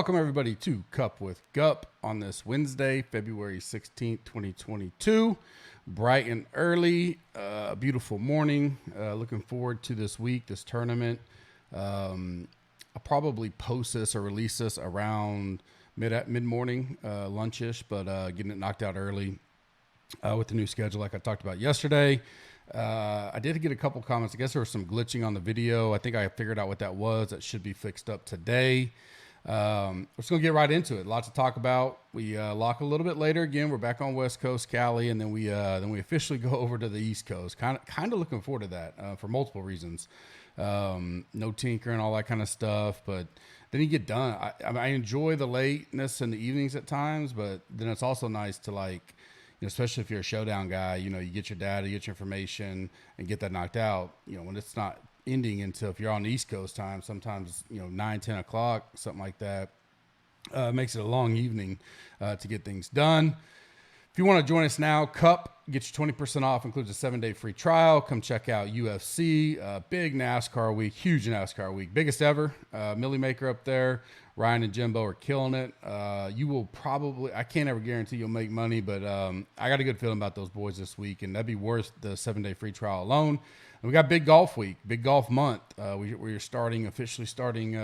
Welcome, everybody, to Cup with Gup on this Wednesday, February 16th, 2022. Bright and early, beautiful morning. Looking forward to this week, this tournament. I'll probably post this or release this around mid-morning, lunchish, but getting it knocked out early with the new schedule like I talked about yesterday. I did get a couple comments. I guess there was some glitching on the video. I think I figured out what that was. That should be fixed up today. We're just going to get right into it. Lots to talk about. We lock a little bit later again. We're back on West Coast, Cali, and then we officially go over to the East Coast. Kind of looking forward to that for multiple reasons. No tinkering, all that kind of stuff, but then you get done. I enjoy the lateness in the evenings at times, but then it's also nice to, like, you know, especially if you're a showdown guy, you know, you get your data, you get your information, and get that knocked out. You know, when it's not ending until, if you're on the East Coast time, sometimes, you know, 9, 10 o'clock, something like that, makes it a long evening to get things done. If you want to join us now, Cup gets you 20% off, includes a 7-day free trial. Come check out UFC, big NASCAR week, huge NASCAR week, biggest ever. Millie Maker up there. Ryan and Jimbo are killing it. You will probably, I can't ever guarantee you'll make money, but I got a good feeling about those boys this week, and that'd be worth the 7-day free trial alone. And we got big golf week, big golf month. We're officially starting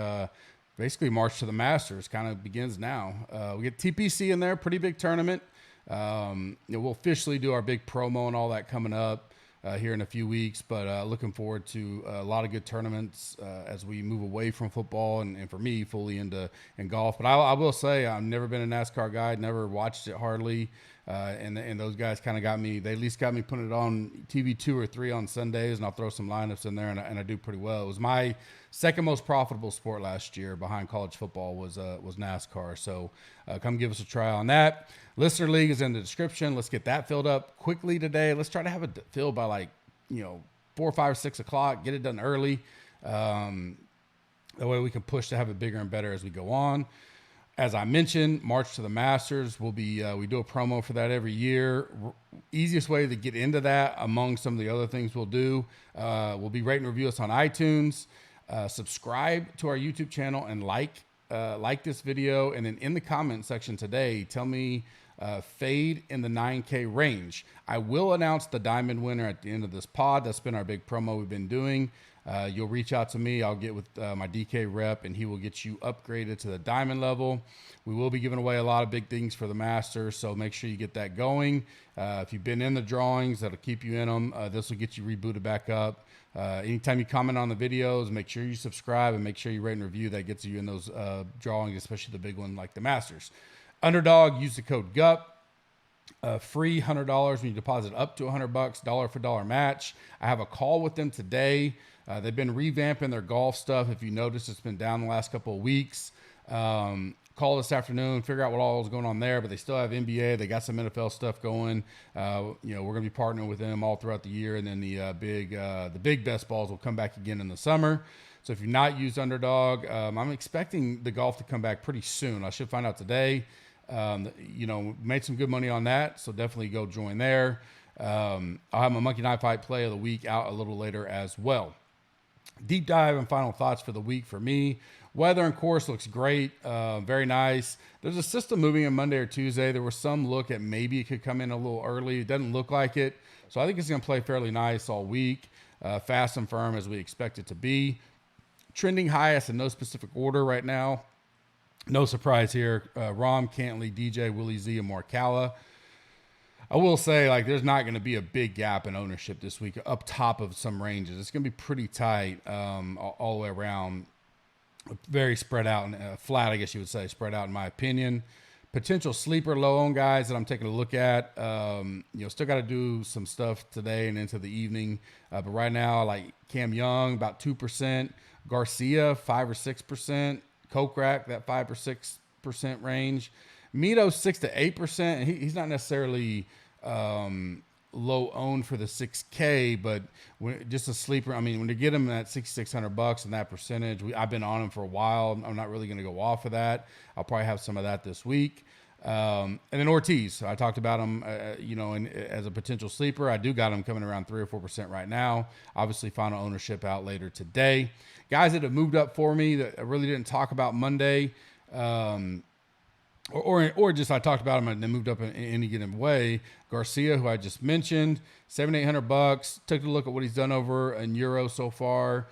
basically March to the Masters, kind of begins now. We get TPC in there, pretty big tournament. We'll officially do our big promo and all that coming up here in a few weeks, but looking forward to a lot of good tournaments as we move away from football and for me fully in golf. But I will say I've never been a NASCAR guy, never watched it hardly, and those guys kind of got me. They at least got me putting it on TV 2 or 3 on Sundays, and I'll throw some lineups in there, and I do pretty well. It was my second most profitable sport last year behind college football was NASCAR. So come give us a try on that. Listener League is in the description. Let's get that filled up quickly today. Let's try to have it filled by 4, 5, 6 o'clock. Get it done early. That way we can push to have it bigger and better as we go on. As I mentioned, March to the Masters will be, we do a promo for that every year. Easiest way to get into that, among some of the other things we'll do, will be rate and review us on iTunes. Subscribe to our YouTube channel and like this video. And then in the comment section today, tell me fade in the 9K range. I will announce the diamond winner at the end of this pod. That's been our big promo we've been doing. You'll reach out to me. I'll get with my DK rep, and he will get you upgraded to the diamond level. We will be giving away a lot of big things for the Masters, so make sure you get that going. If you've been in the drawings, that'll keep you in them. This will get you rebooted back up. Anytime you comment on the videos, make sure you subscribe and make sure you rate and review. That gets you in those drawings, especially the big one like the Masters. Underdog, use the code GUP. Free $100 when you deposit up to $100, dollar for dollar match. I have a call with them today. They've been revamping their golf stuff. If you notice, it's been down the last couple of weeks. Call this afternoon, figure out what all is going on there, but they still have NBA. They got some NFL stuff going. We're going to be partnering with them all throughout the year, and then the big best balls will come back again in the summer. So if you've not used Underdog, I'm expecting the golf to come back pretty soon. I should find out today. Made some good money on that, so definitely go join there. I'll have my Monkey Knife Fight play of the week out a little later as well. Deep dive and final thoughts for the week for me. Weather and course looks great. Very nice. There's a system moving in Monday or Tuesday. There was some look at maybe it could come in a little early. It doesn't look like it. So I think it's going to play fairly nice all week. Fast and firm as we expect it to be. Trending highest in no specific order right now. No surprise here. Rom, Cantley, DJ, Willie Z, and Morcalla. I will say, there's not going to be a big gap in ownership this week up top of some ranges. It's going to be pretty tight all the way around. Very spread out and flat, I guess you would say, spread out in my opinion. Potential sleeper low-owned guys that I'm taking a look at. Still got to do some stuff today and into the evening. But right now, like Cam Young, about 2%. Garcia, 5 or 6%. Kokrak, that 5 or 6% range. Mito, 6 to 8%. He's not necessarily low owned for the 6K, but just a sleeper. I mean, when you get him at $6,600 and that percentage, I've been on him for a while. I'm not really going to go off of that. I'll probably have some of that this week. And then Ortiz, I talked about him, as a potential sleeper. I do got him coming around 3 or 4% right now. Obviously, final ownership out later today. Guys that have moved up for me that I really didn't talk about Monday. Or just I talked about him and then moved up in any given way. Garcia, who I just mentioned, $7,800. Took a look at what he's done over in Euro so far.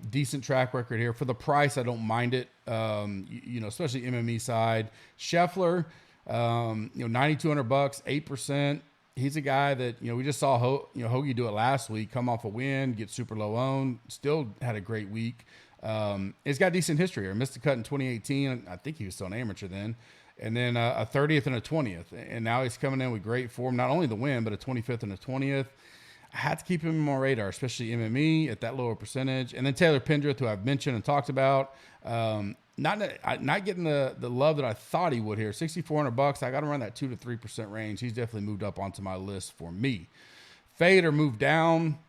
Decent track record here for the price. I don't mind it. Especially MME side. Scheffler, $9,200, 8%. He's a guy that we just saw Hoagie do it last week. Come off a win, get super low owned. Still had a great week. He's got decent history here. Missed the cut in 2018. I think he was still an amateur then. And then a 30th and a 20th. And now he's coming in with great form. Not only the win, but a 25th and a 20th. I had to keep him on my radar, especially MME at that lower percentage. And then Taylor Pendrith, who I've mentioned and talked about. Not getting the love that I thought he would here. $6,400. I got him around that 2 to 3% range. He's definitely moved up onto my list for me. Fade or move down.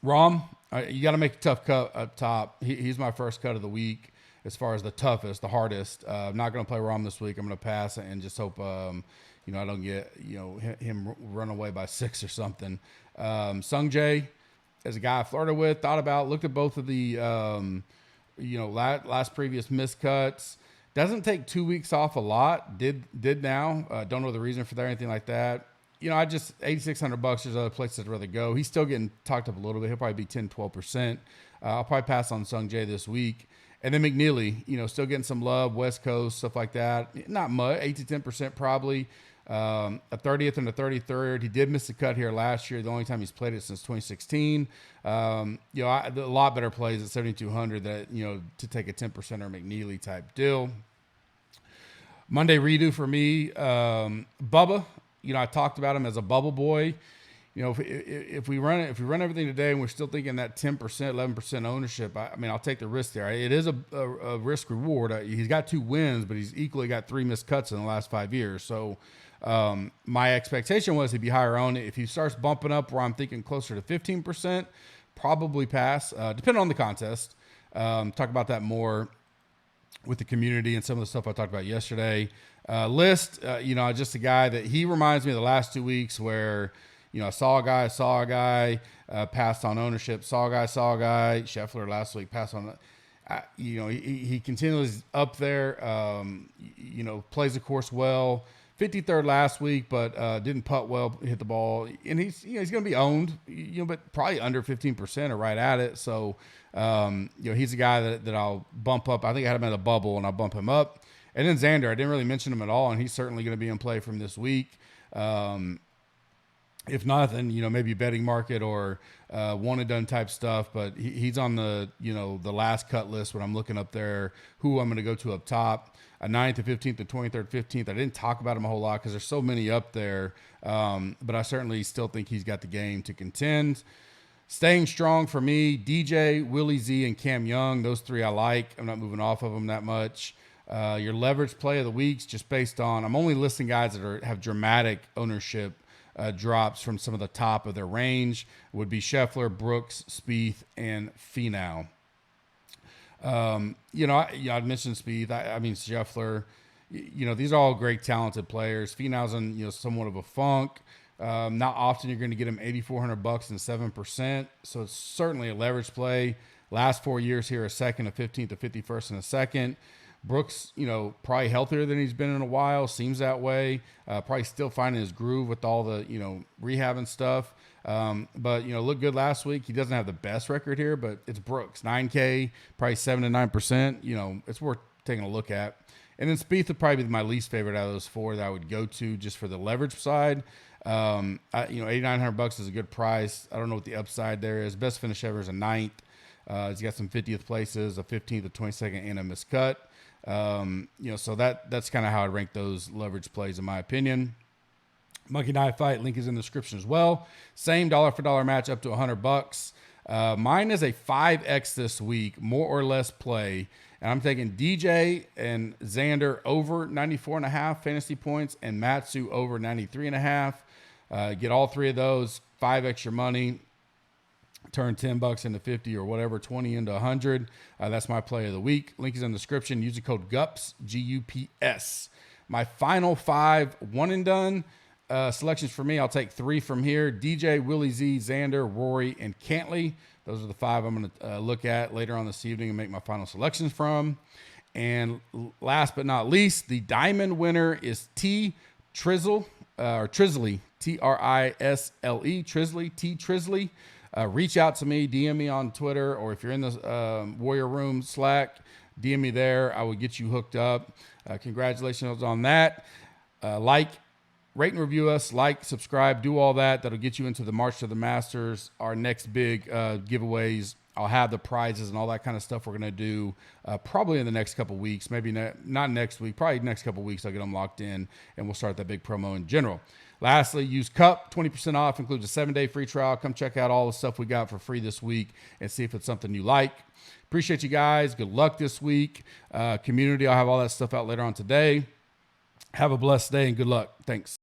Rahm, you got to make a tough cut up top. He's my first cut of the week as far as the toughest, the hardest. I'm not going to play Rahm this week. I'm going to pass it and just hope, I don't get, him run away by 6 or something. Sung Jae, as a guy I flirted with, thought about, looked at both of the, last previous miscuts. Doesn't take 2 weeks off a lot. Did now. Don't know the reason for that or anything like that. I just $8,600. There's other places I'd rather go. He's still getting talked up a little bit. He'll probably be 10, 12%. I'll probably pass on Sung Jae this week. And then McNeely, still getting some love, West Coast, stuff like that. Not much, 8 to 10% probably. A 30th and a 33rd. He did miss the cut here last year. The only time he's played it since 2016. A lot better plays at 7,200 that, to take a 10% or McNeely type deal. Monday redo for me. Bubba, I talked about him as a bubble boy. If we run everything today and we're still thinking that 10%, 11% ownership, I'll take the risk there. It is a risk reward. He's got 2 wins, but he's equally got 3 missed cuts in the last 5 years. So my expectation was he'd be higher owned. If he starts bumping up where I'm thinking closer to 15%, probably pass, depending on the contest. Talk about that more with the community and some of the stuff I talked about yesterday. List, just a guy that he reminds me of the last 2 weeks where, I saw a guy, passed on ownership, saw a guy, Scheffler last week passed on, he continually up there, plays the course well, 53rd last week, but didn't putt well, hit the ball, and he's going to be owned, but probably under 15% or right at it. So, he's a guy that I'll bump up. I think I had him at a bubble and I'll bump him up. And then Xander, I didn't really mention him at all, and he's certainly going to be in play from this week. If not, then, maybe betting market or one and done type stuff. But he's on the, the last cut list when I'm looking up there, who I'm going to go to up top. A 9th to 15th to 23rd, 15th. I didn't talk about him a whole lot because there's so many up there. But I certainly still think he's got the game to contend. Staying strong for me, DJ, Willie Z, and Cam Young. Those 3 I like. I'm not moving off of them that much. Your leverage play of the weeks, just based on, I'm only listing guys that have dramatic ownership drops from some of the top of their range, would be Scheffler, Brooks, Spieth, and Finau. I'd mentioned Spieth. Scheffler. These are all great, talented players. Finau's in somewhat of a funk. Not often you're going to get him $8,400 and 7%. So it's certainly a leverage play. Last 4 years here, a second, a 15th, a 51st, and a second. Brooks, probably healthier than he's been in a while. Seems that way. Probably still finding his groove with all the, rehab and stuff. But looked good last week. He doesn't have the best record here, but it's Brooks. 9K, probably 7 to 9%. It's worth taking a look at. And then Spieth would probably be my least favorite out of those 4 that I would go to just for the leverage side. $8,900 is a good price. I don't know what the upside there is. Best finish ever is a 9th. He's got some 50th places, a 15th, a 22nd, and a miscut. So that's kind of how I rank those leverage plays in my opinion. Monkey Knife Fight, link is in the description as well. Same dollar for dollar match up to $100. Mine is a 5X this week, more or less play. And I'm taking DJ and Xander over 94.5 fantasy points and Matsu over 93.5. Get all 3 of those, 5X your money. Turn $10 into 50 or whatever, 20 into 100. That's my play of the week. Link is in the description. Use the code GUPS, GUPS. My final 5 one and done selections for me. I'll take 3 from here. DJ, Willie Z, Xander, Rory, and Cantley. Those are the 5 I'm going to look at later on this evening and make my final selections from. And last but not least, the diamond winner is T Trizzle, or Trisley, Trisle, Trisley, T Trisley. Reach out to me, DM me on Twitter, or if you're in the Warrior Room Slack, DM me there. I will get you hooked up. Congratulations on that. Rate and review us, subscribe, do all that. That'll get you into the March to the Masters, our next big giveaways. I'll have the prizes and all that kind of stuff we're going to do probably in the next couple weeks. Maybe not next week, probably next couple weeks. I'll get them locked in, and we'll start that big promo in general. Lastly, use CUP, 20% off, includes a 7-day free trial. Come check out all the stuff we got for free this week and see if it's something you like. Appreciate you guys. Good luck this week. Community, I'll have all that stuff out later on today. Have a blessed day and good luck. Thanks.